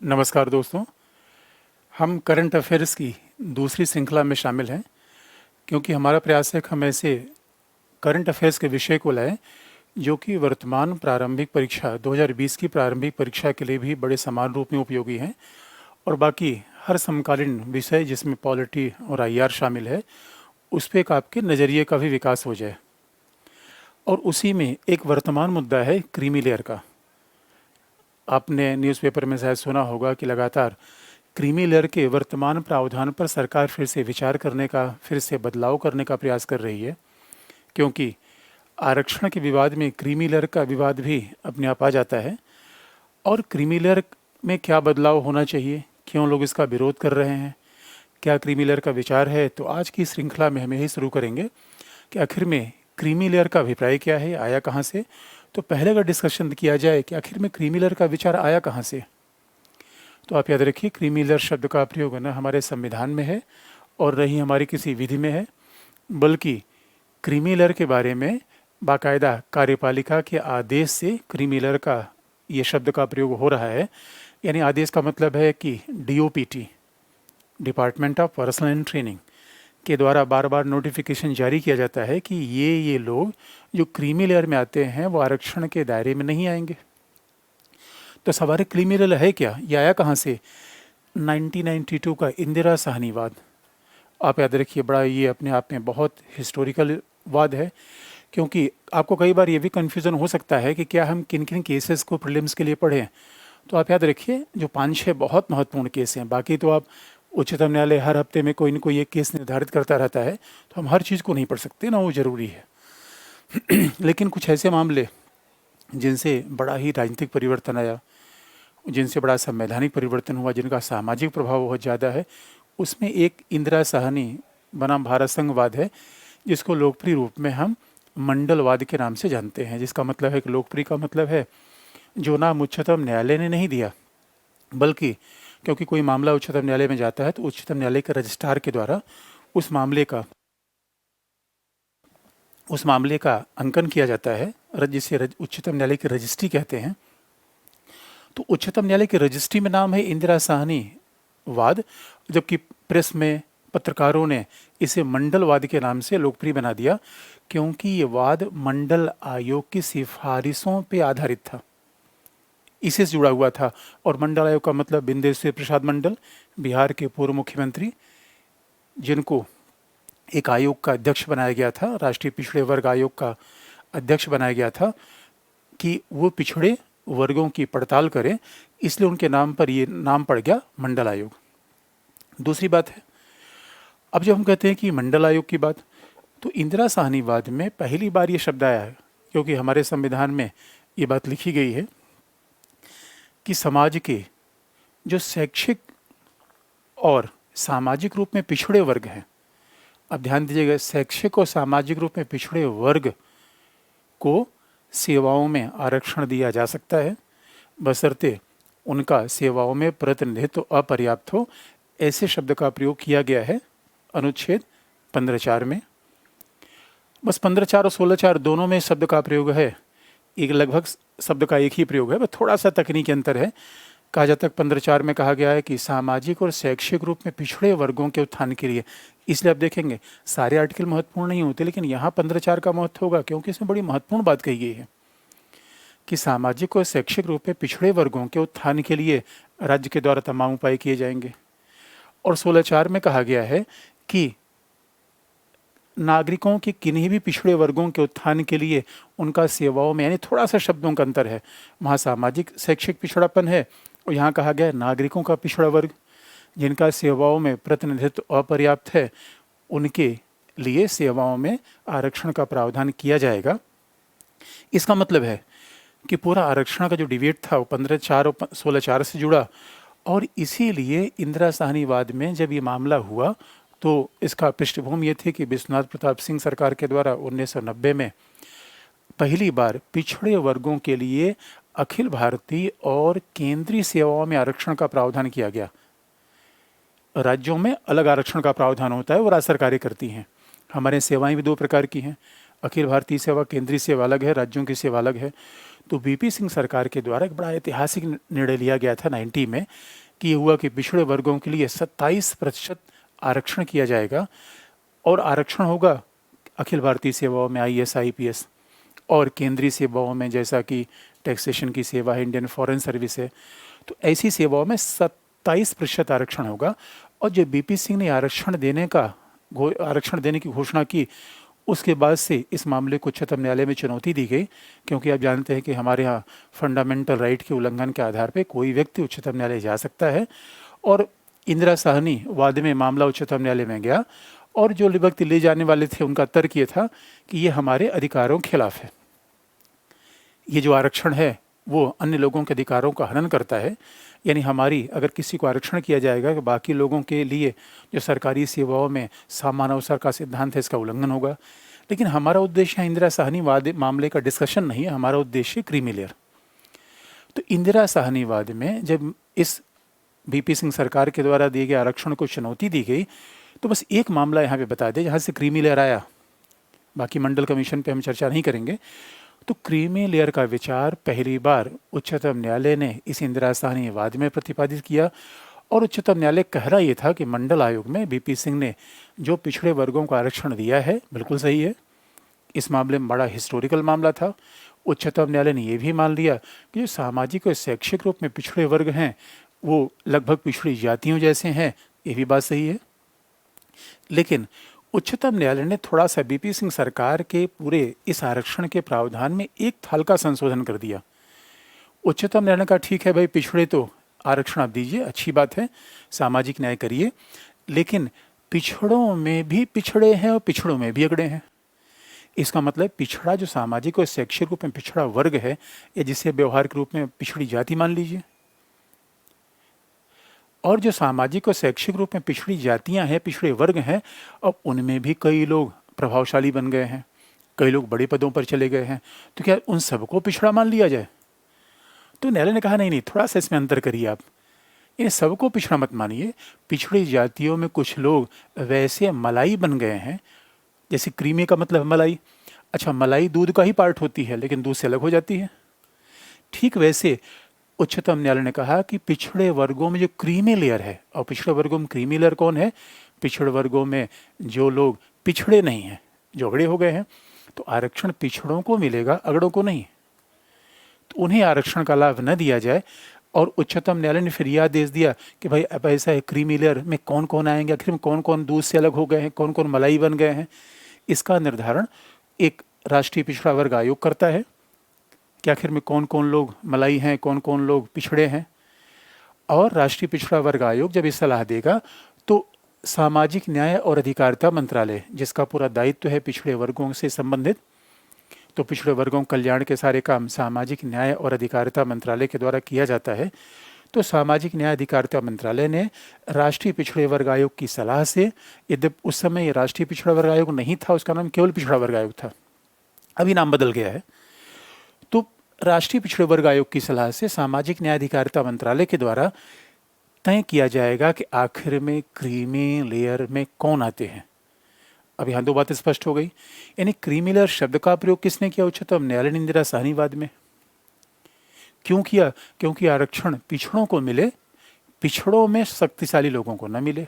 नमस्कार दोस्तों। हम करंट अफेयर्स की दूसरी श्रृंखला में शामिल हैं क्योंकि हमारा प्रयास है कि हम ऐसे करंट अफेयर्स के विषय को लाएं जो कि वर्तमान प्रारंभिक परीक्षा 2020 की प्रारंभिक परीक्षा के लिए भी बड़े समान रूप में उपयोगी हैं और बाकी हर समकालीन विषय जिसमें पॉलिटी और आईआर शामिल है उस पर एक आपके नज़रिए का भी विकास हो जाए। और उसी में एक वर्तमान मुद्दा है क्रीमी लेयर का। आपने न्यूज़पेपर में शायद सुना होगा कि लगातार क्रीमी लेयर के वर्तमान प्रावधान पर सरकार फिर से विचार करने का, फिर से बदलाव करने का प्रयास कर रही है, क्योंकि आरक्षण के विवाद में क्रीमी लेयर का विवाद भी अपने आप आ जाता है। और क्रीमी लेयर में क्या बदलाव होना चाहिए, क्यों लोग इसका विरोध कर रहे हैं, क्या क्रीमी लेयर का विचार है, तो आज की श्रृंखला में हम यही शुरू करेंगे कि आखिर में क्रीमी लेयर का अभिप्राय क्या है, आया कहाँ से। तो पहले अगर डिस्कशन किया जाए कि आखिर में क्रीमी लेयर का विचार आया कहाँ से, तो आप याद रखिए क्रीमी लेयर शब्द का प्रयोग न हमारे संविधान में है और न ही हमारी किसी विधि में है, बल्कि क्रीमी लेयर के बारे में बाकायदा कार्यपालिका के आदेश से क्रीमी लेयर का ये शब्द का प्रयोग हो रहा है। यानी आदेश का मतलब है कि DOPT, department of personal and training के द्वारा बार बार नोटिफिकेशन जारी किया जाता है कि ये लोग जो क्रीमी लेयर में आते हैं वो आरक्षण के दायरे में नहीं आएंगे। तो सवाल है क्रीमी लेयर है क्या, ये आया कहाँ से। 1992 का इंदिरा साहनी वाद, आप याद रखिए, बड़ा ये अपने आप में बहुत हिस्टोरिकल वाद है, क्योंकि आपको कई बार ये भी कन्फ्यूज़न हो सकता है कि क्या हम किन किन केसेस को प्रीलिम्स के लिए पढ़ें। तो आप याद रखिए जो 5-6 बहुत महत्वपूर्ण केस हैं, बाकी तो आप उच्चतम न्यायालय हर हफ्ते में कोई न कोई एक केस निर्धारित करता रहता है, तो हम हर चीज़ को नहीं पढ़ सकते ना, वो ज़रूरी है। लेकिन कुछ ऐसे मामले जिनसे बड़ा ही राजनीतिक परिवर्तन आया, जिनसे बड़ा संवैधानिक परिवर्तन हुआ, जिनका सामाजिक प्रभाव बहुत ज़्यादा है, उसमें एक इंदिरा साहनी बनाम भारत संघवाद है, जिसको लोकप्रिय रूप में हम मंडलवाद के नाम से जानते हैं। जिसका मतलब है कि लोकप्रिय का मतलब है जो नाम उच्चतम न्यायालय ने नहीं दिया, बल्कि क्योंकि कोई मामला उच्चतम न्यायालय में जाता है तो उच्चतम न्यायालय के रजिस्ट्रार के द्वारा उस मामले का अंकन किया जाता है, जिसे उच्चतम न्यायालय की रजिस्ट्री कहते हैं। तो उच्चतम न्यायालय की रजिस्ट्री में नाम है इंदिरा साहनी वाद, जबकि प्रेस में पत्रकारों ने इसे मंडलवाद के नाम से लोकप्रिय बना दिया, क्योंकि ये वाद मंडल आयोग की सिफारिशों पर आधारित था, इसी से जुड़ा हुआ था। और मंडल आयोग का मतलब बिंदेश्वर प्रसाद मंडल, बिहार के पूर्व मुख्यमंत्री, जिनको एक आयोग का अध्यक्ष बनाया गया था, राष्ट्रीय पिछड़े वर्ग आयोग का अध्यक्ष बनाया गया था कि वो पिछड़े वर्गों की पड़ताल करें, इसलिए उनके नाम पर ये नाम पड़ गया मंडल आयोग। दूसरी बात है, अब जब हम कहते हैं कि मंडल आयोग की बात, तो इंदिरा साहनी वाद में पहली बार ये शब्द आया है, क्योंकि हमारे संविधान में ये बात लिखी गई है कि समाज के जो शैक्षिक और सामाजिक रूप में पिछड़े वर्ग हैं, अब ध्यान दीजिएगा, शैक्षिक और सामाजिक रूप में पिछड़े वर्ग को सेवाओं में आरक्षण दिया जा सकता है, बशर्ते उनका सेवाओं में प्रतिनिधित्व अपर्याप्त हो। ऐसे शब्द का प्रयोग किया गया है अनुच्छेद 15(4) में। बस 15(4) और 16(4) दोनों में शब्द का प्रयोग है, एक लगभग शब्द का एक ही प्रयोग है, बस थोड़ा सा तकनीकी अंतर है। कहा जाता है 15(4) में कहा गया है कि सामाजिक और शैक्षिक रूप में पिछड़े वर्गों के उत्थान के लिए। इसलिए आप देखेंगे सारे आर्टिकल महत्वपूर्ण नहीं होते, लेकिन यहाँ 15(4) का महत्व होगा, क्योंकि इसमें बड़ी महत्वपूर्ण बात कही गई है कि सामाजिक और शैक्षिक रूप में पिछड़े वर्गों के उत्थान के लिए राज्य के द्वारा तमाम उपाय किए जाएंगे। और 16(4) में कहा गया है कि नागरिकों के किन्हीं भी पिछड़े वर्गों के उत्थान के लिए उनका सेवाओं में, यानी थोड़ा सा शब्दों का अंतर है, वहाँ सामाजिक शैक्षिक पिछड़ापन है और यहाँ कहा गया है नागरिकों का पिछड़ा वर्ग, जिनका सेवाओं में प्रतिनिधित्व अपर्याप्त है, उनके लिए सेवाओं में आरक्षण का प्रावधान किया जाएगा। इसका मतलब है कि पूरा आरक्षण का जो डिबेट था वो 15(4) और 16(4) से जुड़ा, और इसीलिए इंदिरा साहनी वाद में जब ये मामला हुआ तो इसका पृष्ठभूमि ये थी कि विश्वनाथ प्रताप सिंह सरकार के द्वारा 1990 में पहली बार पिछड़े वर्गों के लिए अखिल भारतीय और केंद्रीय सेवाओं में आरक्षण का प्रावधान किया गया। राज्यों में अलग आरक्षण का प्रावधान होता है, वो राज्य सरकारें करती हैं। हमारे सेवाएं भी दो प्रकार की हैं, अखिल भारतीय सेवा, केंद्रीय सेवा अलग है, राज्यों की सेवा अलग है। तो वीपी सिंह सरकार के द्वारा एक बड़ा ऐतिहासिक निर्णय लिया गया था 90 में कि ये हुआ कि पिछड़े वर्गों के लिए 27% आरक्षण किया जाएगा और आरक्षण होगा अखिल भारतीय सेवाओं में आईएएस आईपीएस और केंद्रीय सेवाओं में जैसा कि टैक्सेशन की सेवा है, इंडियन फॉरेन सर्विस है, तो ऐसी सेवाओं में 27% आरक्षण होगा। और जब बीपी सिंह ने आरक्षण देने की घोषणा की, उसके बाद से इस मामले को उच्चतम न्यायालय में चुनौती दी गई, क्योंकि आप जानते हैं कि हमारे यहाँ फंडामेंटल राइट के उल्लंघन के आधार पर कोई व्यक्ति उच्चतम न्यायालय जा सकता है। और इंदिरा साहनी वाद में मामला उच्चतम न्यायालय में गया और जो व्यक्ति ले जाने वाले थे उनका तर्क ये था कि ये हमारे अधिकारों के खिलाफ है, ये जो आरक्षण है वो अन्य लोगों के अधिकारों का हनन करता है। यानी हमारी अगर किसी को आरक्षण किया जाएगा कि बाकी लोगों के लिए जो सरकारी सेवाओं में समान अवसर का सिद्धांत है, इसका उल्लंघन होगा। लेकिन हमारा उद्देश्य है इंदिरा साहनी वाद मामले का डिस्कशन नहीं है, हमारा उद्देश्य क्रीमी लेयर। तो इंदिरा साहनी वाद में जब इस बीपी सिंह सरकार के द्वारा दिए गए आरक्षण को चुनौती दी गई, तो बस एक मामला यहाँ पे बता दें जहाँ से क्रीमी लेयर आया, बाकी मंडल कमीशन पे हम चर्चा नहीं करेंगे। तो क्रीमी लेयर का विचार पहली बार उच्चतम न्यायालय ने इस इंदिरा साहनी वाद में प्रतिपादित किया और उच्चतम न्यायालय कह रहा ये था कि मंडल आयोग में बीपी सिंह ने जो पिछड़े वर्गों को आरक्षण दिया है बिल्कुल सही है। इस मामले में बड़ा हिस्टोरिकल मामला था। उच्चतम न्यायालय ने यह भी मान लिया कि जो सामाजिक और शैक्षिक रूप में पिछड़े वर्ग हैं वो लगभग पिछड़ी जातियों जैसे हैं, ये भी बात सही है। लेकिन उच्चतम न्यायालय ने थोड़ा सा बीपी सिंह सरकार के पूरे इस आरक्षण के प्रावधान में एक हल्का संशोधन कर दिया। उच्चतम न्यायालय ने कहा ठीक है भाई, पिछड़े तो आरक्षण आप दीजिए, अच्छी बात है, सामाजिक न्याय करिए, लेकिन पिछड़ों में भी पिछड़े हैं और पिछड़ों में भी अगड़े हैं। इसका मतलब पिछड़ा जो सामाजिक और शैक्षिक रूप में पिछड़ा वर्ग है, या जिसे व्यवहारिक रूप में पिछड़ी जाति मान लीजिए, और जो सामाजिक और शैक्षिक रूप में पिछड़ी जातियां हैं, पिछड़े वर्ग हैं, अब उनमें भी कई लोग प्रभावशाली बन गए हैं, कई लोग बड़े पदों पर चले गए हैं, तो क्या उन सबको पिछड़ा मान लिया जाए? तो न्यायालय ने कहा नहीं, थोड़ा सा इसमें अंतर करिए, आप इन सबको पिछड़ा मत मानिए। पिछड़ी जातियों में कुछ लोग वैसे मलाई बन गए हैं, जैसे क्रीमी का मतलब मलाई, अच्छा मलाई दूध का ही पार्ट होती है लेकिन दूध से अलग हो जाती है, ठीक वैसे उच्चतम न्यायालय ने कहा कि पिछड़े वर्गों में जो क्रीमी लेयर है, और पिछड़े वर्गों में क्रीमी लेयर कौन है? पिछड़े वर्गों में जो लोग पिछड़े नहीं हैं, जो अगड़े हो गए हैं, तो आरक्षण पिछड़ों को मिलेगा, अगड़ों को नहीं। तो उन्हें आरक्षण का लाभ न दिया जाए। और उच्चतम न्यायालय ने फिर यह आदेश दिया कि भाई अब ऐसा है, क्रीमी लेयर में कौन कौन आएंगे, आखिर में कौन कौन दूध से अलग हो गए हैं, कौन कौन मलाई बन गए हैं, इसका निर्धारण एक राष्ट्रीय पिछड़ा वर्ग आयोग करता है कि आखिर में कौन कौन लोग मलाई हैं, कौन कौन लोग पिछड़े हैं। और राष्ट्रीय पिछड़ा वर्ग आयोग जब ये सलाह देगा तो सामाजिक न्याय और अधिकारिता मंत्रालय, जिसका पूरा दायित्व है पिछड़े वर्गों से संबंधित, तो पिछड़े वर्गों कल्याण के सारे काम सामाजिक न्याय और अधिकारिता मंत्रालय के द्वारा किया जाता है। तो सामाजिक न्याय अधिकारिता मंत्रालय ने राष्ट्रीय पिछड़े वर्ग आयोग की सलाह से, यद्यपि उस समय राष्ट्रीय पिछड़ा वर्ग आयोग नहीं था, उसका नाम केवल पिछड़ा वर्ग आयोग था, अभी नाम बदल गया है, तो राष्ट्रीय पिछड़े वर्ग आयोग की सलाह से सामाजिक न्याय अधिकारिता मंत्रालय के द्वारा तय किया जाएगा कि आखिर में क्रीमी लेयर में कौन आते हैं। अब यहाँ दो बातें स्पष्ट हो गई। यानी क्रीमी लेयर शब्द का प्रयोग किसने किया? उच्चतम न्यायालय ने इंदिरा साहनी वाद में। क्यों किया? क्योंकि आरक्षण पिछड़ों को मिले, पिछड़ों में शक्तिशाली लोगों को न मिले।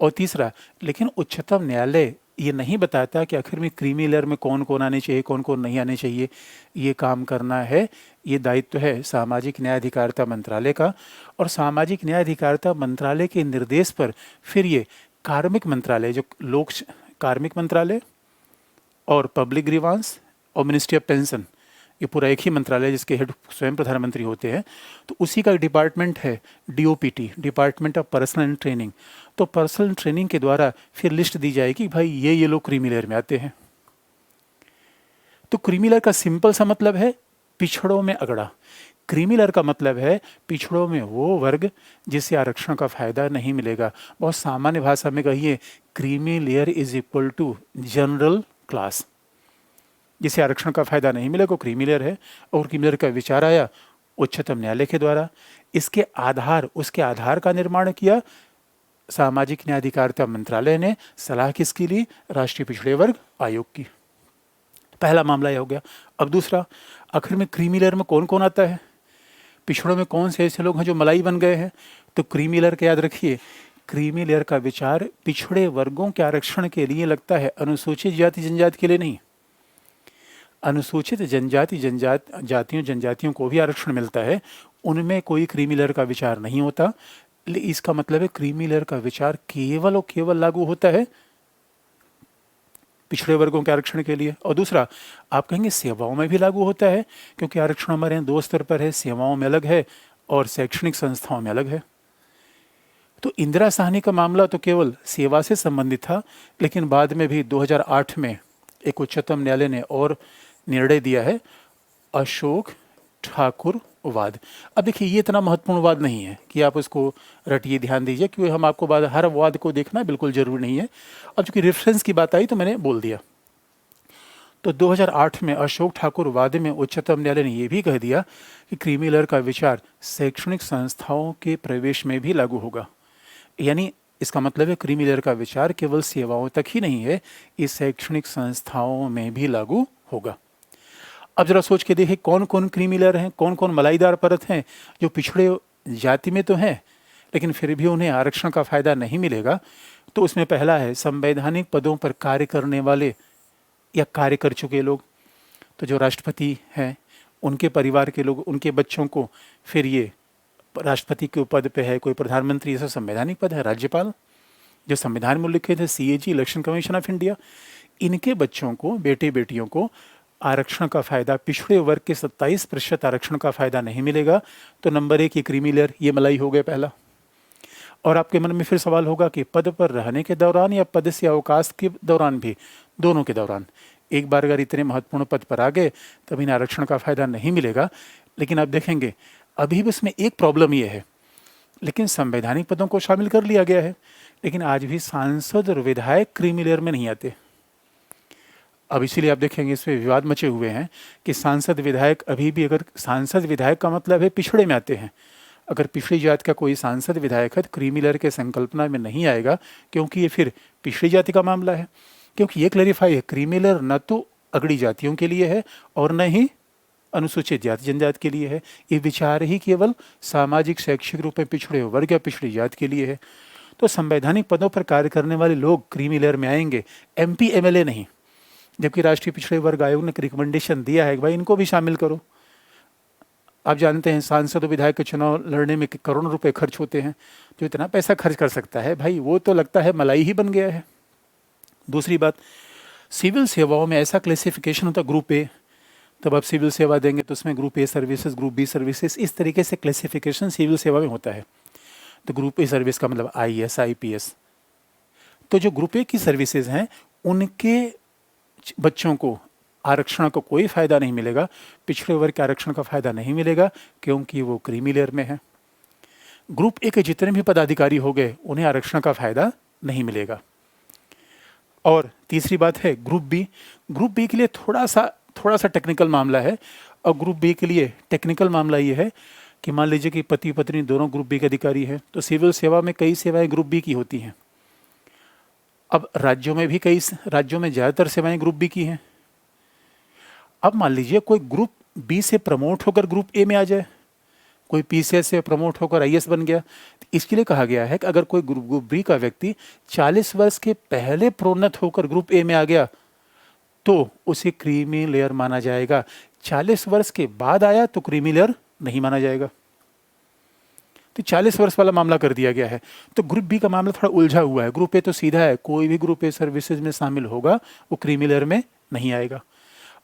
और तीसरा, लेकिन उच्चतम न्यायालय ये नहीं बताता कि आखिर में क्रीमी लेयर में कौन कौन आने चाहिए, कौन कौन नहीं आने चाहिए। ये काम करना है, ये दायित्व है सामाजिक न्याय अधिकारिता मंत्रालय का। और सामाजिक न्याय अधिकारिता मंत्रालय के निर्देश पर फिर ये कार्मिक मंत्रालय, जो लोक कार्मिक मंत्रालय और पब्लिक ग्रीवांस और मिनिस्ट्री ऑफ पेंशन, ये पूरा एक ही मंत्रालय जिसके हेड स्वयं प्रधानमंत्री होते हैं, तो उसी का डिपार्टमेंट है DOPT, department of personal and training. तो पर्सनल ट्रेनिंग के द्वारा फिर लिस्ट दी जाएगी, भाई ये लोग क्रीमी लेयर में आते हैं। तो क्रीमी लेयर का सिंपल सा मतलब है पिछड़ों में अगड़ा। क्रीमी लेयर का मतलब है पिछड़ों में वो वर्ग जिसे आरक्षण का फायदा नहीं मिलेगा। बहुत सामान्य भाषा में कहिए, creamy layer is equal to general class, जिसे आरक्षण का फायदा नहीं मिलेगा, क्रीमी लेयर है। और क्रीमी लेयर का विचार आया उच्चतम न्यायालय के द्वारा, इसके उसके आधार का निर्माण किया सामाजिक न्याय अधिकारिता मंत्रालय ने। सलाह किसकी ली? राष्ट्रीय पिछड़े वर्ग आयोग की। पहला मामला यह हो गया। अब दूसरा, आखिर में क्रीमी लेयर में कौन कौन आता है, पिछड़ों में कौन से ऐसे लोग हैं जो मलाई बन गए हैं। तो क्रीमी लेयर का याद रखिए, क्रीमी लेयर का विचार पिछड़े वर्गों के आरक्षण के लिए लगता है, अनुसूचित जाति जनजाति के लिए नहीं। अनुसूचित जातियों जनजातियों को भी आरक्षण मिलता है, उनमें कोई क्रीमी लेयर का विचार नहीं होता। इसका मतलब है क्रीमी लेयर का विचार केवल और केवल लागू होता है पिछड़े वर्गों के आरक्षण के लिए। और दूसरा, आप कहेंगे सेवाओं में भी लागू होता है, क्योंकि आरक्षण हमारे यहाँ दो स्तर पर है, सेवाओं में अलग है और शैक्षणिक संस्थाओं में अलग है। तो इंदिरा साहनी का मामला तो केवल सेवा से संबंधित था, लेकिन बाद में भी 2008 में एक उच्चतम न्यायालय ने और निर्णय दिया है, अशोक ठाकुर वाद। अब देखिए, ये इतना महत्वपूर्ण वाद नहीं है कि आप उसको रटिए, ध्यान दीजिए, क्योंकि हम आपको बाद हर वाद को देखना बिल्कुल जरूरी नहीं है। अब चूंकि रेफरेंस की बात आई तो मैंने बोल दिया। तो 2008 में अशोक ठाकुर वाद में उच्चतम न्यायालय ने यह भी कह दिया कि क्रीमी लेयर का विचार शैक्षणिक संस्थाओं के प्रवेश में भी लागू होगा। यानी इसका मतलब है क्रीमी लेयर का विचार केवल सेवाओं तक ही नहीं है, इस शैक्षणिक संस्थाओं में भी लागू होगा। अब जरा सोच के देखिए, कौन कौन क्रीमी लेयर हैं, कौन कौन मलाईदार परत हैं जो पिछड़े जाति में तो हैं लेकिन फिर भी उन्हें आरक्षण का फायदा नहीं मिलेगा। तो उसमें पहला है संवैधानिक पदों पर कार्य करने वाले या कार्य कर चुके लोग। तो जो राष्ट्रपति हैं, उनके परिवार के लोग, उनके बच्चों को फिर ये राष्ट्रपति के पद पे है, कोई प्रधानमंत्री, ऐसा संवैधानिक पद है, राज्यपाल जो संविधान में उल्लिखित है, CAG election commission of India, इनके बच्चों को, बेटे बेटियों को आरक्षण का फायदा, पिछड़े वर्ग के 27% आरक्षण का फायदा नहीं मिलेगा। तो नंबर 1 ये क्रीमी लेयर, ये मलाई हो गया पहला। और आपके मन में फिर सवाल होगा कि पद पर रहने के दौरान या पद से अवकाश के दौरान भी, दोनों के दौरान, एक बार अगर इतने महत्वपूर्ण पद पर आ गए तब इन्हें आरक्षण का फायदा नहीं मिलेगा। लेकिन आप देखेंगे अभी भी इसमें एक प्रॉब्लम ये है, लेकिन संवैधानिक पदों को शामिल कर लिया गया है, लेकिन आज भी सांसद और विधायक क्रीमी लेयर में नहीं आते। अब इसीलिए आप देखेंगे इसमें विवाद मचे हुए हैं कि सांसद विधायक अभी भी, अगर सांसद विधायक का मतलब है पिछड़े में आते हैं, अगर पिछड़ी जाति का कोई सांसद विधायक है तो क्रीमी लेयर के संकल्पना में नहीं आएगा, क्योंकि ये फिर पिछड़ी जाति का मामला है। क्योंकि ये क्लैरिफाई है, क्रीमी लेयर न तो अगड़ी जातियों के लिए है और न ही अनुसूचित जाति जनजाति के लिए है। ये विचार ही केवल सामाजिक शैक्षिक रूप में पिछड़े वर्ग या पिछड़ी जाति के लिए है। तो संवैधानिक पदों पर कार्य करने वाले लोग क्रीमी लेयर में आएंगे, MP MLA नहीं। जबकि राष्ट्रीय पिछड़े वर्ग आयोग ने रिकमेंडेशन दिया है कि भाई इनको भी शामिल करो। आप जानते हैं सांसद और विधायक के चुनाव लड़ने में करोड़ों रुपए खर्च होते हैं। जो इतना पैसा खर्च कर सकता है भाई, वो तो लगता है मलाई ही बन गया है। दूसरी बात, सिविल सेवाओं में ऐसा क्लासिफिकेशन होता है ग्रुप A, तब आप सिविल सेवा देंगे तो उसमें group A services, group B services, इस तरीके से क्लासिफिकेशन सिविल सेवा में होता है। तो ग्रुप A सर्विस का मतलब IAS IPS। तो जो ग्रुप A की सर्विसेज हैं उनके बच्चों को आरक्षण का कोई फायदा नहीं मिलेगा, पिछड़े वर्ग के आरक्षण का फायदा नहीं मिलेगा, क्योंकि वो क्रीमी लेयर में है। ग्रुप A के जितने भी पदाधिकारी हो गए उन्हें आरक्षण का फायदा नहीं मिलेगा। और तीसरी बात है ग्रुप B। ग्रुप B के लिए थोड़ा सा टेक्निकल मामला है। और ग्रुप B के लिए टेक्निकल मामला ये है कि मान लीजिए कि पति पत्नी दोनों ग्रुप B के अधिकारी हैं, तो सिविल सेवा में कई सेवाएं ग्रुप B की होती हैं। अब राज्यों में भी ज़्यादातर सेवाएं ग्रुप B की हैं। अब मान लीजिए कोई ग्रुप B से प्रमोट होकर ग्रुप A में आ जाए, कोई PCS से प्रमोट होकर IAS बन गया, तो इसके लिए कहा गया है कि अगर कोई ग्रुप B का व्यक्ति 40 वर्ष के पहले प्रोन्नत होकर ग्रुप A में आ गया तो उसे क्रीमी लेयर माना जाएगा। 40 वर्ष के बाद आया तो क्रीमी लेयर नहीं माना जाएगा। तो 40 वर्ष वाला मामला कर दिया गया है। तो ग्रुप B का मामला थोड़ा उलझा हुआ है। ग्रुप A तो सीधा है, कोई भी ग्रुप A सर्विसेज में शामिल होगा वो क्रीमी लेयर में नहीं आएगा।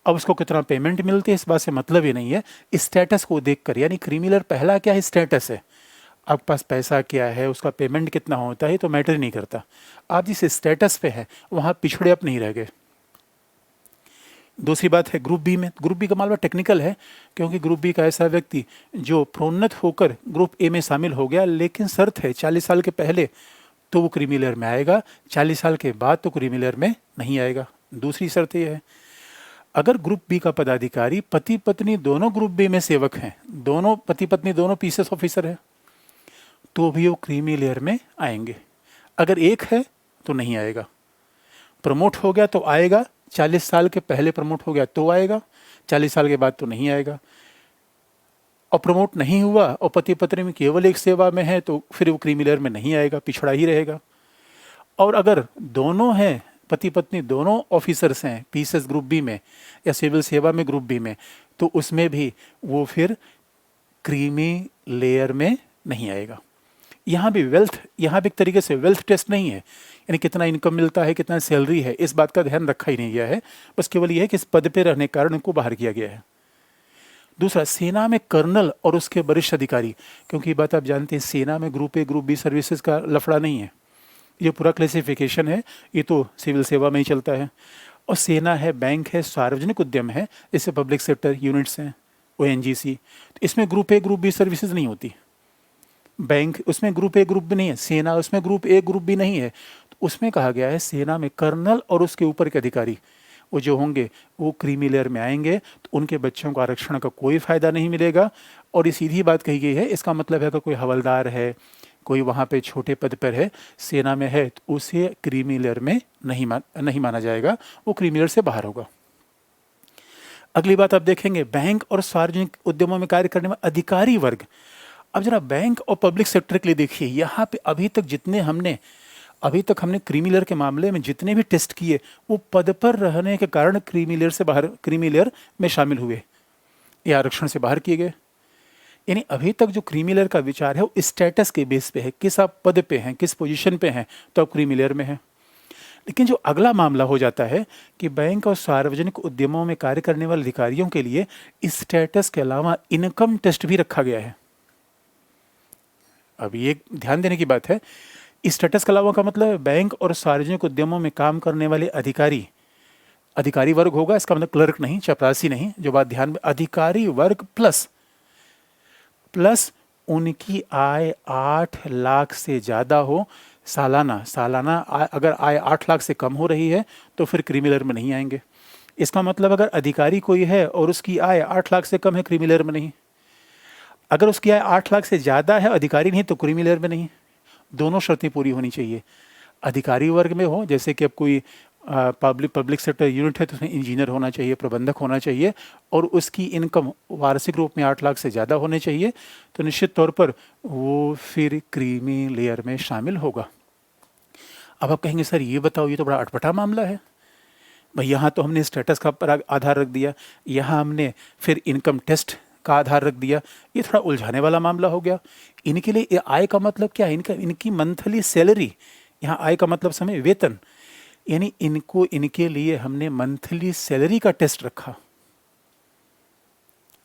अब उसको कितना पेमेंट मिलती है इस बात से मतलब ही नहीं है, स्टेटस को देखकर। यानी क्रीमी लेयर पहला क्या है, स्टेटस है। आपके पास पैसा क्या है, उसका पेमेंट कितना होता है तो मैटर नहीं करता। आप जिस स्टेटस पे है वहाँ पिछड़े आप नहीं रह गए। दूसरी बात है ग्रुप B में। ग्रुप B का मामला टेक्निकल है, क्योंकि ग्रुप B का ऐसा व्यक्ति जो प्रोन्नत होकर ग्रुप A में शामिल हो गया, लेकिन शर्त है 40 साल के पहले तो वो क्रीमी लेयर में आएगा, 40 साल के बाद तो क्रीमी लेयर में नहीं आएगा। दूसरी शर्त ये है, अगर ग्रुप B का पदाधिकारी पति पत्नी दोनों ग्रुप B में सेवक हैं, दोनों पति पत्नी दोनों PCS ऑफिसर हैं, तो भी वो क्रीमी लेयर में आएंगे। अगर एक है तो नहीं आएगा। प्रमोट हो गया तो आएगा, 40 साल के पहले प्रमोट हो गया तो आएगा, 40 साल के बाद तो नहीं आएगा। और प्रमोट नहीं हुआ और पति पत्नी में केवल एक सेवा में है तो फिर वो क्रीमी लेयर में नहीं आएगा, पिछड़ा ही रहेगा। और अगर दोनों हैं, पति पत्नी दोनों ऑफिसर्स हैं पीसीएस ग्रुप बी में या सिविल सेवा में ग्रुप बी में, तो उसमें भी वो फिर क्रीमी लेयर में नहीं आएगा। यहाँ भी एक तरीके से वेल्थ टेस्ट नहीं है, यानी कितना इनकम मिलता है, कितना सैलरी है, इस बात का ध्यान रखा ही नहीं गया है। बस केवल यह है कि इस पद पे रहने के कारण उनको बाहर किया गया है। दूसरा, सेना में कर्नल और उसके वरिष्ठ अधिकारी, क्योंकि ये बात आप जानते हैं सेना में group A group B services का लफड़ा नहीं है, ये पूरा क्लासिफिकेशन है, ये तो सिविल सेवा में ही चलता है। और सेना है, बैंक है, सार्वजनिक उद्यम है, जैसे पब्लिक सेक्टर यूनिट्स हैं, ओएनजीसी, तो इसमें group A group B services नहीं होती। बैंक उसमें ग्रुप ए ग्रुप भी नहीं है, सेना उसमें ग्रुप ए ग्रुप भी नहीं है, तो उसमें कहा गया है सेना में कर्नल और उसके ऊपर के अधिकारी वो जो होंगे वो क्रीमी लेयर में आएंगे, तो उनके बच्चों को आरक्षण का कोई फायदा नहीं मिलेगा। और ये सीधी बात कही गई है, इसका मतलब है कि कोई हवलदार है, कोई वहाँ पे छोटे पद पर है, सेना में है, तो उसे क्रीमी लेयर में नहीं माना जाएगा, वो क्रीमी लेयर से बाहर होगा। अगली बात आप देखेंगे, बैंक और सार्वजनिक उद्यमों में कार्य करने वाले अधिकारी वर्ग। अब जरा बैंक और पब्लिक सेक्टर के लिए देखिए, यहाँ पे अभी तक हमने क्रीमी लेयर के मामले में जितने भी टेस्ट किए वो पद पर रहने के कारण क्रीमी लेयर में शामिल हुए या आरक्षण से बाहर किए गए। यानी अभी तक जो क्रीमी लेयर का विचार है वो स्टेटस के बेस पे है, किस आप पद पे हैं, किस पोजीशन पे हैं, तो आप क्रीमी लेयर में हैं। लेकिन जो अगला मामला हो जाता है कि बैंक और सार्वजनिक उद्यमों में कार्य करने वाले अधिकारियों के लिए स्टेटस के अलावा इनकम टेस्ट भी रखा गया है। अब ये ध्यान देने की बात है, स्टेटस के अलावा का मतलब है बैंक और सार्वजनिक उद्यमों में काम करने वाले अधिकारी वर्ग होगा, इसका मतलब क्लर्क नहीं, चपरासी नहीं। जो बात ध्यान में, अधिकारी वर्ग प्लस उनकी आय 8 लाख से ज़्यादा हो सालाना अगर आय 8 लाख से कम हो रही है तो फिर क्रीमी लेयर में नहीं आएंगे। इसका मतलब अगर अधिकारी कोई है और उसकी आय 8 लाख से कम है, क्रीमी लेयर में नहीं। अगर उसकी आय 8 लाख से ज़्यादा है, अधिकारी नहीं, तो क्रीमी लेयर में नहीं। दोनों शर्तें पूरी होनी चाहिए। अधिकारी वर्ग में हो, जैसे कि अब कोई पब्लिक सेक्टर यूनिट है तो उसमें इंजीनियर होना चाहिए, प्रबंधक होना चाहिए, और उसकी इनकम वार्षिक रूप में 8 लाख से ज़्यादा होने चाहिए, तो निश्चित तौर पर वो फिर क्रीमी लेयर में शामिल होगा। अब आप कहेंगे सर ये बताओ, ये तो बड़ा अटपटा मामला है भाई, यहाँ तो हमने स्टेटस का आधार रख दिया, यहाँ हमने फिर इनकम टेस्ट का आधार रख दिया, ये थोड़ा उलझाने वाला मामला हो गया। इनके लिए आय का मतलब क्या है, इनकी मंथली सैलरी, यहाँ आय का मतलब समय वेतन, यानी इनके लिए हमने मंथली सैलरी का टेस्ट रखा।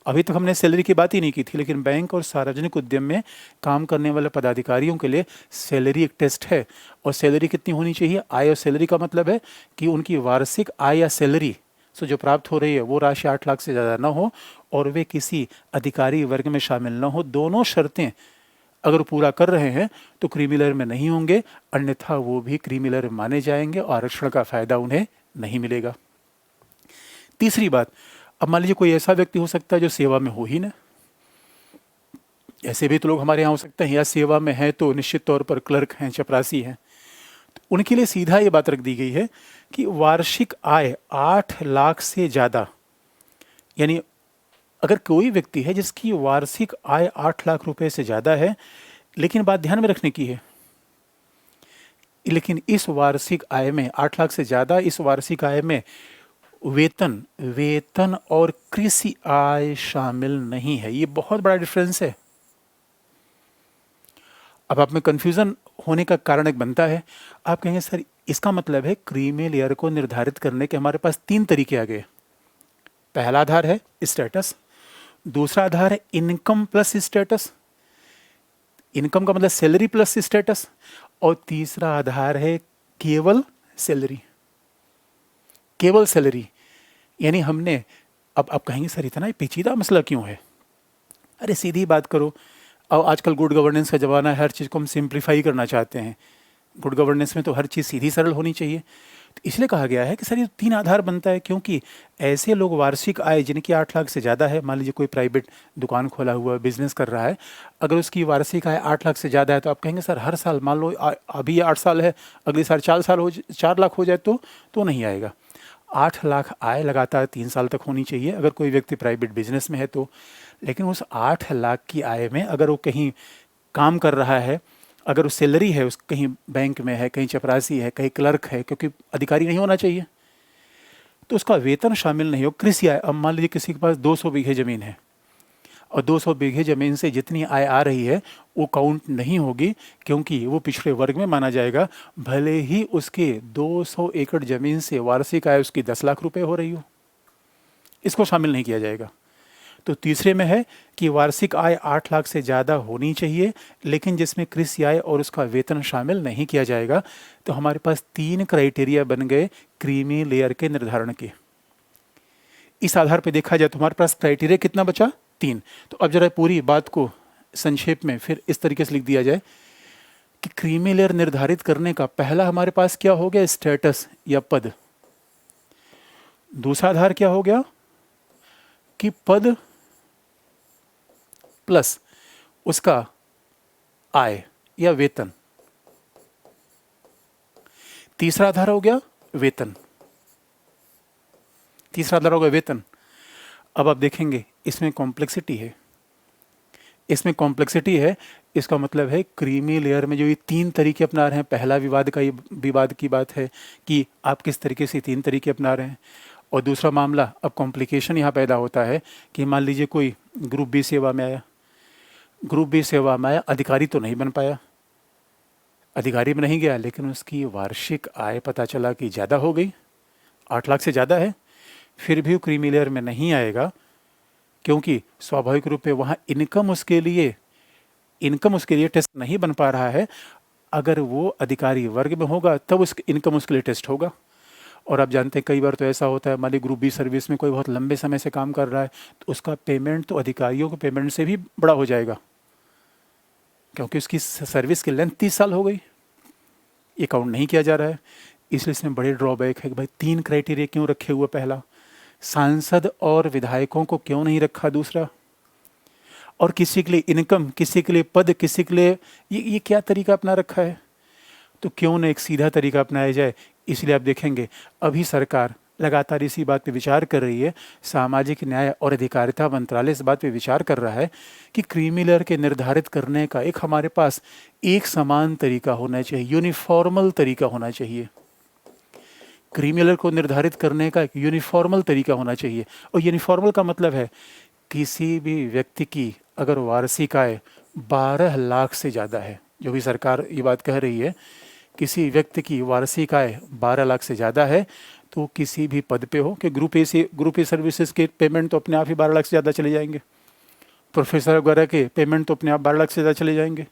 अभी तक हमने सैलरी की बात ही नहीं की थी, लेकिन बैंक और सार्वजनिक उद्यम में काम करने वाले पदाधिकारियों के लिए सैलरी एक टेस्ट है। और सैलरी कितनी होनी चाहिए, आय और सैलरी का मतलब है कि उनकी वार्षिक आय या सैलरी जो प्राप्त हो रही है वो राशि 8 लाख से ज़्यादा न हो और वे किसी अधिकारी वर्ग में शामिल न हो। दोनों शर्तें अगर पूरा कर रहे हैं तो क्रीमी लेयर में नहीं होंगे, अन्यथा वो भी क्रीमी लेयर माने जाएंगे और आरक्षण का फायदा उन्हें नहीं मिलेगा। तीसरी बात, अब मान लीजिए कोई ऐसा व्यक्ति हो सकता है जो सेवा में हो ही ना, ऐसे भी तो लोग हमारे यहाँ हो सकते हैं, या सेवा में है तो निश्चित तौर पर क्लर्क हैं, चपरासी हैं, तो उनके लिए सीधा ये बात रख दी गई है कि वार्षिक आय 8 लाख से ज़्यादा, यानी अगर कोई व्यक्ति है जिसकी वार्षिक आय 8 लाख रुपए से ज़्यादा है, लेकिन बात ध्यान में रखने की है, लेकिन इस वार्षिक आय में 8 लाख से ज़्यादा, इस वार्षिक आय में वेतन और कृषि आय शामिल नहीं है। ये बहुत बड़ा डिफरेंस है। अब आप में कंफ्यूजन होने का कारण एक बनता है, आप कहेंगे सर इसका मतलब है क्रीमी लेयर को निर्धारित करने के हमारे पास 3 तरीके आ गए। पहला आधार है स्टेटस, दूसरा आधार है इनकम प्लस स्टेटस, इनकम का मतलब सैलरी प्लस स्टेटस, और तीसरा आधार है केवल सैलरी। यानी हमने, अब आप कहेंगे सर इतना ही पेचीदा मसला क्यों है, अरे सीधी बात करो, अब आजकल गुड गवर्नेंस का ज़माना है, हर चीज़ को हम सिंप्लीफाई करना चाहते हैं। गुड गवर्नेंस में तो हर चीज़ सीधी सरल होनी चाहिए, तो इसलिए कहा गया है कि सर ये 3 आधार बनता है, क्योंकि ऐसे लोग वार्षिक आय जिनकी 8 लाख से ज़्यादा है, मान लीजिए कोई प्राइवेट दुकान खोला हुआ बिजनेस कर रहा है, अगर उसकी वार्षिक आय 8 लाख से ज़्यादा है तो आप कहेंगे सर हर साल, मान लो अभी 8 साल है, अगले साल 4 लाख हो जाए तो नहीं आएगा। 8 लाख आय लगातार 3 साल तक होनी चाहिए अगर कोई व्यक्ति प्राइवेट बिजनेस में है तो। लेकिन उस 8 लाख की आय में अगर वो कहीं काम कर रहा है, अगर वो सैलरी है, उस कहीं बैंक में है, कहीं चपरासी है, कहीं क्लर्क है, क्योंकि अधिकारी नहीं होना चाहिए, तो उसका वेतन शामिल नहीं हो। कृषि आय, अब मान लीजिए किसी के पास 200 बीघे ज़मीन है और 200 बीघे ज़मीन से जितनी आय आ रही है वो काउंट नहीं होगी, क्योंकि वो पिछड़े वर्ग में माना जाएगा, भले ही उसके 200 एकड़ ज़मीन से वार्षिक आय उसकी 10 लाख रुपए हो रही हो, इसको शामिल नहीं किया जाएगा। तो तीसरे में है कि वार्षिक आय 8 लाख से ज़्यादा होनी चाहिए, लेकिन जिसमें कृषि आय और उसका वेतन शामिल नहीं किया जाएगा। तो हमारे पास 3 क्राइटेरिया बन गए क्रीमी लेयर के निर्धारण के। इस आधार पर देखा जाए तो हमारे पास क्राइटेरिया कितना बचा? 3। तो अब जरा पूरी बात को संक्षेप में फिर इस तरीके से लिख दिया जाए कि क्रीमी लेयर निर्धारित करने का पहला हमारे पास क्या हो गया? स्टेटस या पद। दूसरा आधार क्या हो गया कि पद प्लस उसका आय या वेतन। तीसरा आधार हो गया वेतन। तीसरा आधार हो गया वेतन। अब आप देखेंगे इसमें कॉम्प्लेक्सिटी है। इसमें कॉम्प्लेक्सिटी है, इसका मतलब है क्रीमी लेयर में जो ये 3 तरीके अपना रहे हैं, पहला विवाद की बात है कि आप किस तरीके से 3 तरीके अपना रहे हैं। और दूसरा मामला, अब कॉम्प्लिकेशन यहाँ पैदा होता है कि मान लीजिए कोई ग्रुप बी सेवा में आया, ग्रुप बी सेवा में आया, अधिकारी तो नहीं बन पाया, अधिकारी में नहीं गया, लेकिन उसकी वार्षिक आय पता चला कि ज़्यादा हो गई, 8 लाख से ज़्यादा है, फिर भी वो क्रीमी लेयर में नहीं आएगा, क्योंकि स्वाभाविक रूप से वहाँ इनकम उसके लिए टेस्ट नहीं बन पा रहा है। अगर वो अधिकारी वर्ग में होगा तब उसकी इनकम उसके लिए टेस्ट होगा। और आप जानते हैं कई बार तो ऐसा होता है, मान लीजिए ग्रुप बी सर्विस में कोई बहुत लंबे समय से काम कर रहा है, तो उसका पेमेंट तो अधिकारियों के पेमेंट से भी बड़ा हो जाएगा, क्योंकि उसकी सर्विस की लेंथ 30 साल हो गई। ये काउंट नहीं किया जा रहा है, इसलिए इसमें बड़े ड्रॉबैक है कि भाई 3 क्राइटेरिया क्यों रखे हुए? पहला, सांसद और विधायकों को क्यों नहीं रखा? दूसरा, और किसी के लिए इनकम, किसी के लिए पद, किसी के लिए ये क्या तरीका अपना रखा है? तो क्यों न एक सीधा तरीका अपनाया जाए। इसलिए आप देखेंगे अभी सरकार लगातार इसी बात पे विचार कर रही है। सामाजिक न्याय और अधिकारिता मंत्रालय इस बात पे विचार कर रहा है कि क्रीमी लेयर के निर्धारित करने का एक हमारे पास एक समान तरीका होना चाहिए, यूनिफॉर्मल तरीका होना चाहिए। क्रीमी लेयर को निर्धारित करने का एक यूनिफॉर्मल तरीका होना चाहिए। और यूनिफॉर्मल का मतलब है किसी भी व्यक्ति की अगर वार्षिक आय 12 लाख से ज़्यादा है, जो भी सरकार ये बात कह रही है, किसी व्यक्ति की वार्षिक आय 12 लाख से ज़्यादा है, तो किसी भी पद पे हो, कि ग्रुप ए सर्विसेज के पेमेंट तो अपने आप ही 12 लाख से ज़्यादा चले जाएंगे, प्रोफेसर वगैरह के पेमेंट तो अपने आप 12 लाख से ज़्यादा चले जाएंगे।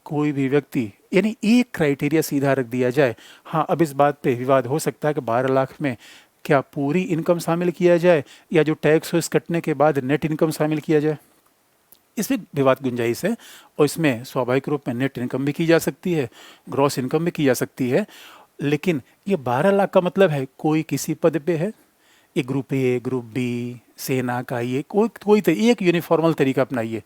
कोई भी व्यक्ति, यानी एक क्राइटेरिया सीधा रख दिया जाए। हाँ, अब इस बात पे विवाद हो सकता है कि 12 लाख में क्या पूरी इनकम शामिल किया जाए या जो टैक्स हो इस कटने के बाद नेट इनकम शामिल किया जाए, इसमें विवाद गुंजाइश है। और इसमें स्वाभाविक रूप में नेट इनकम भी की जा सकती है, ग्रॉस इनकम भी की जा सकती है। लेकिन ये 12 लाख का मतलब है कोई किसी पद पे है, ये ग्रुप ए, ग्रुप बी, सेना का, ये कोई तो एक यूनिफॉर्मल तरीका अपनाइए।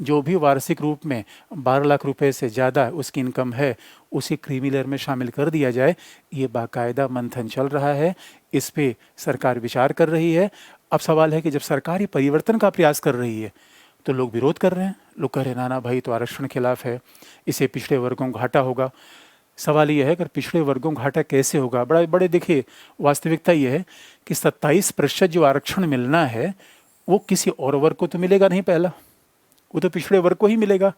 जो भी वार्षिक रूप में 12 लाख रुपए से ज़्यादा उसकी इनकम है, उसे क्रीमी लेयर में शामिल कर दिया जाए। ये बाकायदा मंथन चल रहा है, इस पे सरकार विचार कर रही है। अब सवाल है कि जब सरकार ये परिवर्तन का प्रयास कर रही है तो लोग विरोध कर रहे हैं। लोग कह रहे हैं ना भाई, तो आरक्षण खिलाफ है, इसे पिछड़े वर्गों को घाटा होगा। सवाल ये है अगर पिछड़े वर्गों को घाटा कैसे होगा? बड़े देखिए, वास्तविकता ये है कि 27% जो आरक्षण मिलना है वो किसी और वर्ग को तो मिलेगा नहीं, पहला वो तो पिछड़े वर्ग को ही मिलेगा।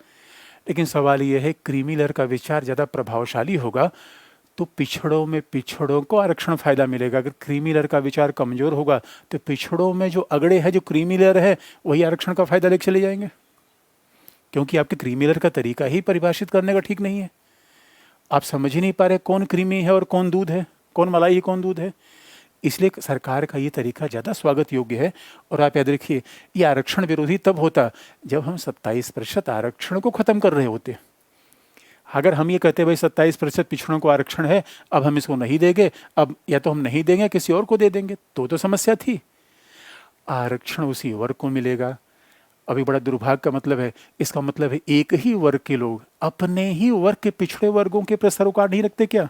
लेकिन सवाल ये है क्रीमी लेयर का विचार ज़्यादा प्रभावशाली होगा तो पिछड़ों को आरक्षण फ़ायदा मिलेगा। अगर क्रीमी लेयर का विचार कमज़ोर होगा तो पिछड़ों में जो अगड़े है, जो क्रीमी लेयर है, वही आरक्षण का फ़ायदा लेके चले जाएंगे, क्योंकि आपके क्रीमी लेयर का तरीका ही परिभाषित करने का ठीक नहीं है। आप समझ ही नहीं पा रहे कौन क्रीमी है और कौन दूध है, कौन मलाई है कौन दूध है। इसलिए सरकार का ये तरीका ज़्यादा स्वागत योग्य है। और आप याद रखिए, ये आरक्षण विरोधी तब होता जब हम 27% आरक्षण को ख़त्म कर रहे होते। अगर हम ये कहते भाई 27% पिछड़ों को आरक्षण है, अब हम इसको नहीं देंगे, अब या तो हम नहीं देंगे किसी और को दे देंगे, तो समस्या थी। आरक्षण उसी वर्ग को मिलेगा। अभी बड़ा दुर्भाग्य का मतलब है, इसका मतलब है एक ही वर्ग के लोग अपने ही वर्ग के पिछड़े वर्गों के प्रति सरोकार नहीं रखते क्या?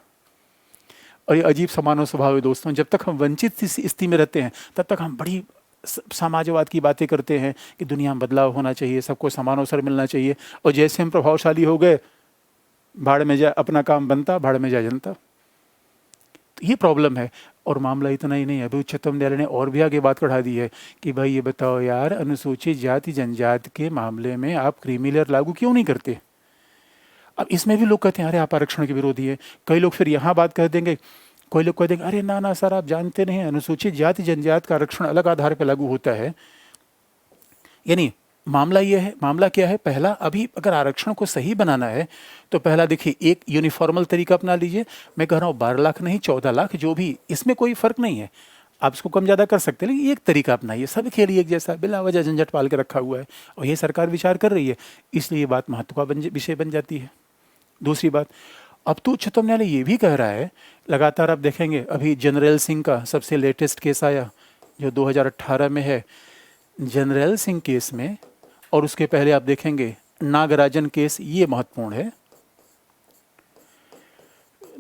और ये अजीब समानो स्वभाव है दोस्तों, जब तक हम वंचित स्थिति में रहते हैं तब तक हम बड़ी समाजवाद की बातें करते हैं कि दुनिया में बदलाव होना चाहिए, सबको समान अवसर मिलना चाहिए, और जैसे हम प्रभावशाली हो गए, भाड़ में जा अपना काम बनता, भाड़ में जा जनता। तो ये प्रॉब्लम है। और मामला इतना ही नहीं है, अभी उच्चतम न्यायालय ने और भी आगे बात बढ़ा दी है कि भाई ये बताओ यार, अनुसूचित जाति जनजाति के मामले में आप क्रीमी लेयर लागू क्यों नहीं करते? अब इसमें भी लोग कहते हैं अरे आप आरक्षण के विरोधी हैं। कई लोग फिर यहाँ बात कह देंगे, कोई लोग कह देंगे अरे ना ना सर, आप जानते नहीं, अनुसूचित जाति जनजाति का आरक्षण अलग आधार पर लागू होता है। यानी मामला ये है, मामला क्या है, पहला अभी अगर आरक्षण को सही बनाना है तो पहला देखिए एक यूनिफॉर्मल तरीका अपना लीजिए। मैं कह रहा हूँ 12 लाख नहीं 14 लाख, जो भी, इसमें कोई फर्क नहीं है, आप इसको कम ज़्यादा कर सकते हैं, लेकिन एक तरीका अपनाइए, सब के लिए एक जैसा, बिना वजह झंझट पाल के रखा हुआ है, और ये सरकार विचार कर रही है, इसलिए ये बात महत्व का विषय बन जाती है। दूसरी बात, अब तो उच्चतम न्यायालय ये भी कह रहा है, लगातार आप देखेंगे, अभी जनरल सिंह का सबसे लेटेस्ट केस आया जो 2018 में है, जनरल सिंह केस में, और उसके पहले आप देखेंगे नागराजन केस, ये महत्वपूर्ण है,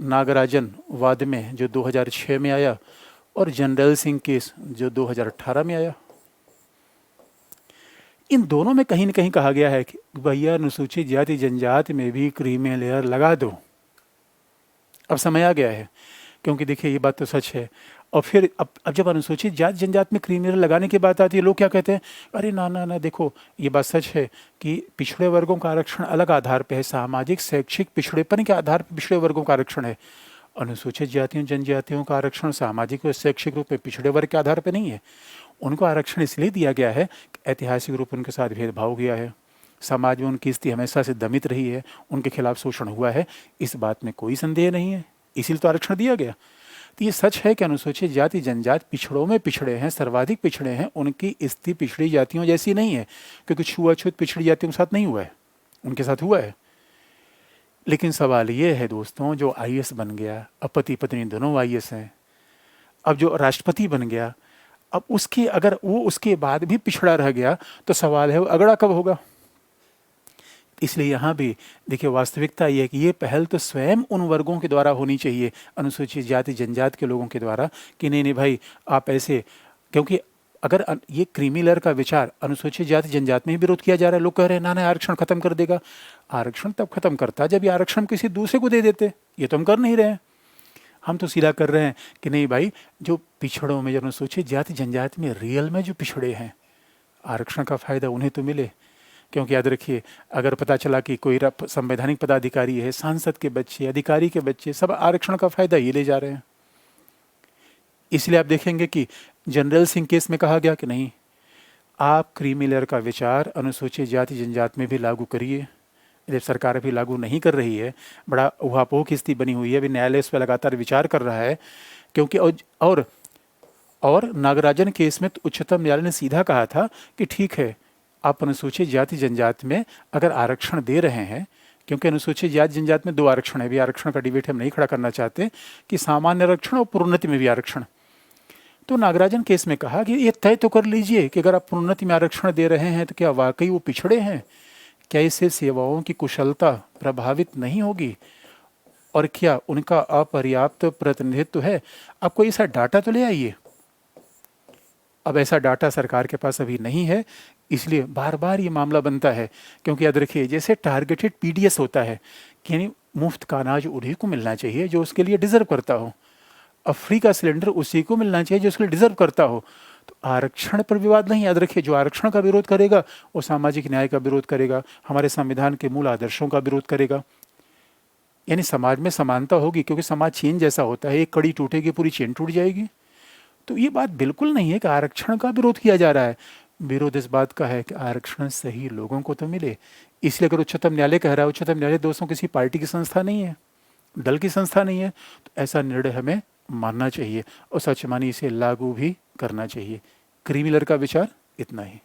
नागराजन वाद में जो 2006 में आया, और जनरल सिंह केस जो 2018 में आया। इन दोनों में कहीं न कहीं कहा गया है कि भैया अनुसूचित जाति जनजाति में भी क्रीमी लेयर लगा दो। अब समय आ गया है, क्योंकि देखिए ये बात तो सच है। और फिर अब जब अनुसूचित जाति जनजाति में क्रीमी लेयर लगाने की बात आती है, लोग क्या कहते हैं, अरे ना ना ना, देखो ये बात सच है कि पिछड़े वर्गों का आरक्षण अलग आधार पे है, सामाजिक शैक्षिक पिछड़ेपन के आधार पर पिछड़े वर्गों का आरक्षण है। अनुसूचित जातियों जनजातियों का आरक्षण सामाजिक और शैक्षिक रूप में पिछड़े वर्ग के आधार पर नहीं है। उनको आरक्षण इसलिए दिया गया है कि ऐतिहासिक रूप उनके साथ भेदभाव किया है, समाज में उनकी स्थिति हमेशा से दमित रही है, उनके खिलाफ शोषण हुआ है, इस बात में कोई संदेह नहीं है, इसीलिए तो आरक्षण दिया गया। तो ये सच है कि अनुसूचित जाति जनजाति पिछड़ों में पिछड़े हैं, सर्वाधिक पिछड़े हैं, उनकी स्थिति पिछड़ी जातियों जैसी नहीं है, क्योंकि छुआछूत पिछड़ी जातियों के साथ नहीं हुआ है, उनके साथ हुआ है। लेकिन सवाल ये है दोस्तों, जो आईएएस बन गया, अब पति पत्नी दोनों आईएएस हैं, अब जो राष्ट्रपति बन गया, अब उसके अगर वो उसके बाद भी पिछड़ा रह गया तो सवाल है वो अगड़ा कब होगा। इसलिए यहाँ भी देखिए वास्तविकता ये है कि ये पहल तो स्वयं उन वर्गों के द्वारा होनी चाहिए, अनुसूचित जाति जनजाति के लोगों के द्वारा, कि नहीं नहीं भाई आप ऐसे, क्योंकि अगर ये क्रीमी लेयर का विचार अनुसूचित जाति जनजाति में ही विरोध किया जा रहा है, लोग कह रहे हैं ना ना आरक्षण खत्म कर देगा। आरक्षण तब खत्म करता जब ये आरक्षण किसी दूसरे को दे देते, ये तो हम कर नहीं रहे हैं। हम तो सीधा कर रहे हैं कि नहीं भाई, जो पिछड़ों में, जो अनुसूचित जाति जनजाति में रियल में जो पिछड़े हैं, आरक्षण का फ़ायदा उन्हें तो मिले। क्योंकि याद रखिए, अगर पता चला कि कोई संवैधानिक पदाधिकारी है, सांसद के बच्चे, अधिकारी के बच्चे, सब आरक्षण का फ़ायदा ये ले जा रहे हैं। इसलिए आप देखेंगे कि जनरल सिंह केस में कहा गया कि नहीं, आप क्रीमी लेयर का विचार अनुसूचित जाति जनजाति में भी लागू करिए। जब सरकार अभी लागू नहीं कर रही है, बड़ा उहापोह की स्थिति बनी हुई है, अभी न्यायालय इस पर लगातार विचार कर रहा है, क्योंकि और नागराजन केस में तो उच्चतम न्यायालय ने सीधा कहा था कि ठीक है, आप अनुसूचित जाति जनजाति में अगर आरक्षण दे रहे हैं, क्योंकि अनुसूचित जाति जनजाति में 2 आरक्षण है, भी आरक्षण का डिबेट हम नहीं खड़ा करना चाहते कि सामान्य आरक्षण और प्रोन्नति में भी आरक्षण। तो नागराजन केस में कहा कि ये तय तो कर लीजिए कि अगर आप प्रोन्नति में आरक्षण दे रहे हैं तो क्या वाकई वो पिछड़े हैं, क्या इससे सेवाओं की कुशलता प्रभावित नहीं होगी, और क्या उनका अपर्याप्त प्रतिनिधित्व है। आप कोई ऐसा डाटा तो ले आइए। अब ऐसा डाटा सरकार के पास अभी नहीं है, इसलिए बार बार ये मामला बनता है। क्योंकि याद रखिए, जैसे टारगेटेड पीडीएस होता है कि यानी मुफ्त का अनाज उन्हीं को मिलना चाहिए जो उसके लिए डिजर्व करता हो, अब फ्री का सिलेंडर उसी को मिलना चाहिए जो उसके लिए डिजर्व करता हो। तो आरक्षण पर विवाद नहीं। याद रखिए, जो आरक्षण का विरोध करेगा वो सामाजिक न्याय का विरोध करेगा, हमारे संविधान के मूल आदर्शों का विरोध करेगा। यानी समाज में समानता होगी, क्योंकि समाज चेन जैसा होता है, एक कड़ी टूटेगी पूरी चेन टूट जाएगी। तो ये बात बिल्कुल नहीं है कि आरक्षण का विरोध किया जा रहा है, विरोध इस बात का है कि आरक्षण सही लोगों को तो मिले। इसलिए अगर उच्चतम न्यायालय कह रहा है, उच्चतम न्यायालय दोस्तों किसी पार्टी की संस्था नहीं है, दल की संस्था नहीं है, तो ऐसा निर्णय हमें मानना चाहिए और सच मानी इसे लागू भी करना चाहिए। क्रीमी लेयर का विचार इतना ही।